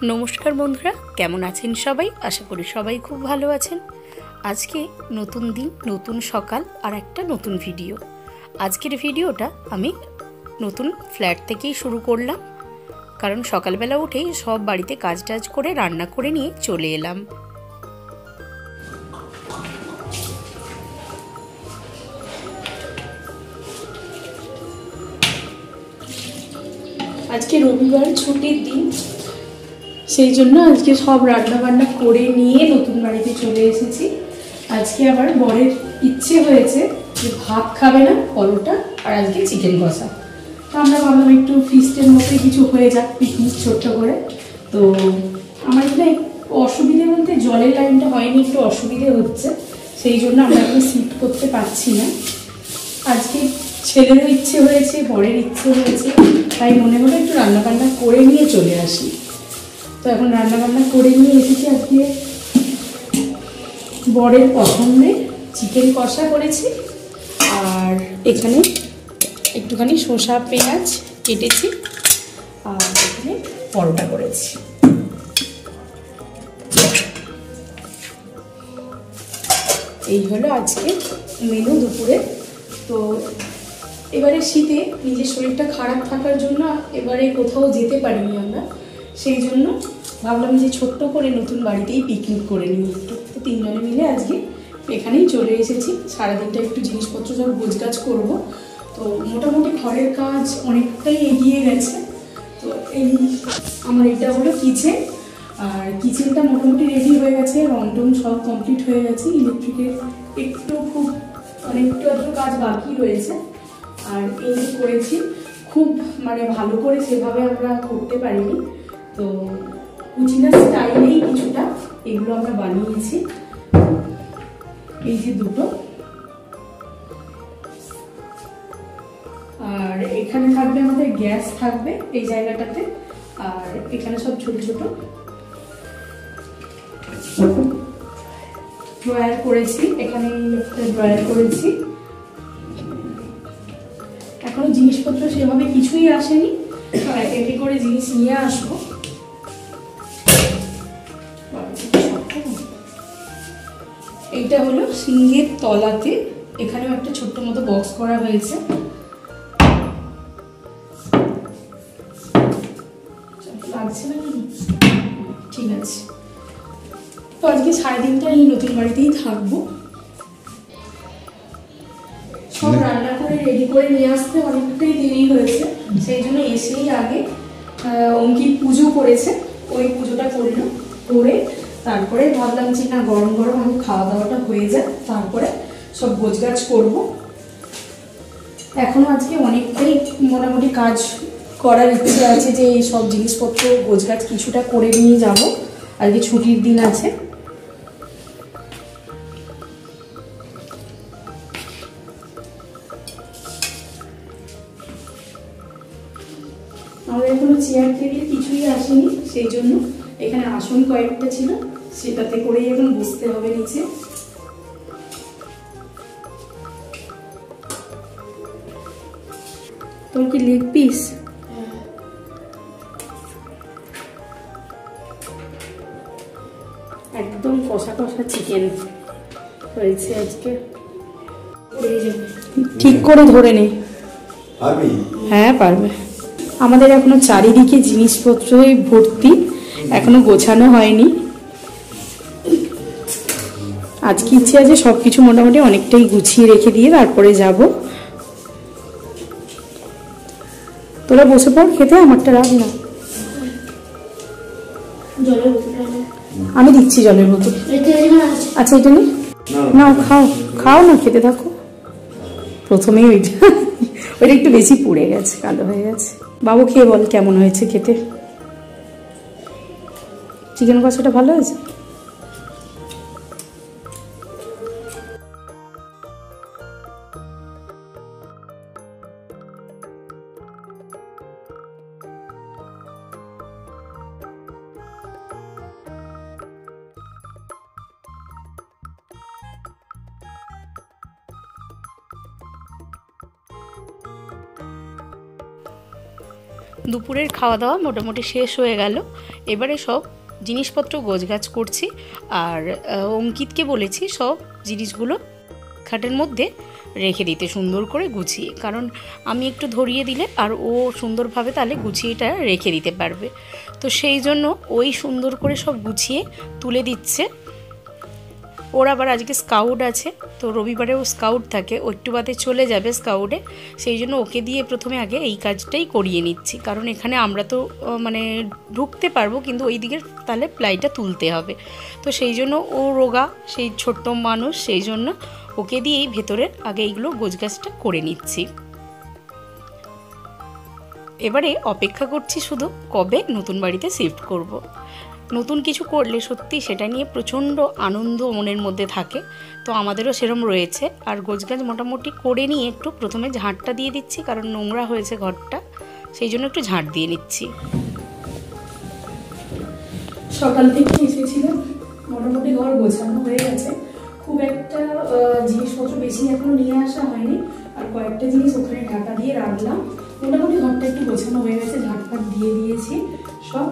नमस्कार बंधुरा केमन आছেন सबाई आशा करी सबाई खूब भालो आছেন। आज के नतून दिन नतून सकाल और एक नतून भिडियो। आजकेर भिडियोटा आमी नतून फ्लैट थेकेई शुरू करलाम, कारण सकाल बेला उठेई सब बाड़ीते काज टाज करे रान्ना करे निये चले एलाम। आज के रविवार छुट्टिर दिन, সেই জন্য আজকে সব রান্না বান্না করে নিয়ে নতুন বাড়িতে চলে এসেছি। আজকে আবার বরের ইচ্ছে হয়েছে যে ভাত খাবে না, পরোটা আর আজকে চিকেন কষা। তো আমরা ভাবলাম একটু ফিস্টের মতো কিছু হয়ে যাক, পিকনিক ছোট্ট করে। তো আমার এখানে অসুবিধে বলতে জলের লাইনটা হয়নি, একটু অসুবিধে হচ্ছে, সেই জন্য আমরা এখন শিফট করতে পারছি না। আজকে ছেলেরও ইচ্ছে হয়েছে, বরের ইচ্ছে হয়েছে, তাই মনে হলো একটু রান্না বান্না করে নিয়ে চলে আসি। তো এখন রান্না বান্না করে নিয়ে এসেছি। আজকে বরের পছন্দে চিকেন কষা করেছি, আর এখানে একটুখানি শসা পেঁয়াজ কেটেছি, আর এখানে পরোটা করেছি। এই হলো আজকে মেনু দুপুরে। তো এবারে শীতে নিজের শরীরটা খারাপ থাকার জন্য এবারে কোথাও যেতে পারিনি আমরা, সেই জন্য ভাবলাম যে ছোট্ট করে নতুন বাড়িতেই পিকনিক করে নিই একটু। তো তিনজনে মিলে আজকে এখানেই চলে এসেছি। সারাদিনটা একটু জিনিসপত্র সব গোছগাছ করবো। তো মোটামুটি ঘরের কাজ অনেকটাই এগিয়ে গেছে। তো এই আমার এটা হলো কিচেন, আর কিচেনটা মোটামুটি রেডি হয়ে গেছে, রং টং সব কমপ্লিট হয়ে গেছে। ইলেকট্রিকের একটু খুব অনেকটা কাজ বাকি রয়েছে। আর এই করেছি খুব ভালো করে সেভাবে আমরা করতে পারিনি, তো কুচিনা স্টাইলেই কিছুটা এগুলো আমরা বানিয়েছি। এই যে দুটো, আর এখানে থাকবে আমাদের গ্যাস থাকবে এই জায়গাটাতে, আর এখানে সব ছোট ছোট ড্রয়ার করেছি। এখানে একটা ড্রয়ার করেছি। এখনো জিনিসপত্র সেভাবে কিছুই আসেনি, এক এক করে জিনিস নিয়ে আসবো। এইটা হলো সিঙ্গের তলাতে, এখানেও একটা ছোট্ট মতো বক্স করা হয়েছে। লাগছে না, ঠিক আছে। তো আজকে সারাদিনটা এই নতুন বাড়িতেই থাকবো। সব রান্না করে রেডি করে নিয়ে আসতে অনেকটাই দেরি হয়েছে, সেই জন্য এসেই আগে অঙ্কিত পুজো করেছে, ওই পুজোটা করলো, করে তারপরে ভাবলাম যে না গরম গরম আমি খাওয়া দাওয়াটা হয়ে যায়, তারপরে সব গোছগাছ করব। এখনো আজকে অনেকটাই মোটামুটি কাজ করার ইচ্ছে আছে, যে এই সব জিনিসপত্র গোছগাছ কিছুটা করে নিয়ে যাব। আজকে ছুটির দিন আছে। আমাদের এখনো চেয়ার টেবিল কিছুই আসেনি, সেই জন্য এখানে আসন কয়েকটা ছিল, সেটাতে করেই এখন বসতে হবে নিচে। তোর কি লেগ পিস? একদম কষা কষা চিকেন হয়েছে আজকে। ঠিক করে ধরে নে। হ্যাঁ পারবে। আমাদের এখনো চারিদিকে জিনিসপত্রই ভর্তি, এখনো গোছানো হয়নি। আজকে ইচ্ছে আছে সবকিছু মোটামুটি অনেকটাই গুছিয়ে রেখে দিয়ে তারপরে যাব। তোরা বসে পড় খেতে, আমারটা রাখ না। আমি দিচ্ছি জলের বোতল। আচ্ছা এটা নেই, না খাও খাও না, খেতে থাকো। প্রথমেই ওইটা ওইটা একটু বেশি পুড়ে গেছে, কালো হয়ে গেছে। বাবু খেয়ে বল কেমন হয়েছে খেতে। চিকেন কষাটা ভালো হয়েছে। দুপুরের খাওয়া দাওয়া মোটামুটি শেষ হয়ে গেল। এবারে সব জিনিসপত্র গোছগাছ করছি, আর অঙ্কিতকে বলেছি সব জিনিসগুলো খাটের মধ্যে রেখে দিতে সুন্দর করে গুছিয়ে, কারণ আমি একটু ধরিয়ে দিলে আর ও সুন্দরভাবে তাহলে গুছিয়ে এটা রেখে দিতে পারবে। তো সেই জন্য ওই সুন্দর করে সব গুছিয়ে তুলে দিচ্ছে। ওর আবার আজকে স্কাউট আছে, তো রবিবারে ও স্কাউট থাকে, ও একটু বাদে চলে যাবে স্কাউটে। সেই জন্য ওকে দিয়ে প্রথমে আগে এই কাজটাই করিয়ে নিচ্ছি, কারণ এখানে আমরা তো মানে ঢুকতে পারবো, কিন্তু ওই দিকের তাহলে প্লাইটা তুলতে হবে। তো সেই জন্য ও রোগা, সেই ছোট্ট মানুষ, সেই জন্য ওকে দিয়েই ভেতরে আগে এইগুলো গোছগাছটা করে নিচ্ছি। এবারে অপেক্ষা করছি শুধু কবে নতুন বাড়িতে শিফট করব। নতুন কিছু করলে সত্যি সেটা নিয়ে প্রচণ্ড আনন্দ মনের মধ্যে থাকে, তো আমাদেরও সেরম রয়েছে। আর গোছগাছ মোটামুটি করে নিয়ে একটু প্রথমে ঝাঁটটা দিয়ে দিচ্ছি, কারণ নোংরা হয়েছে ঘরটা, সেই জন্য একটু ঝাঁট দিয়ে নিচ্ছি। সকাল থেকে এসেছিলাম, মোটামুটি ঘর গোছানো হয়ে গেছে, খুব একটা জিনিসপত্র বেশি এখনো নিয়ে আসা হয়নি, আর কয়েকটা জিনিস ওখানে ঢাকা দিয়ে রাখলাম। মোটামুটি ঘরটা একটু গোছানো হয়ে গেছে, ঝাঁটফাট দিয়ে দিয়েছি সব।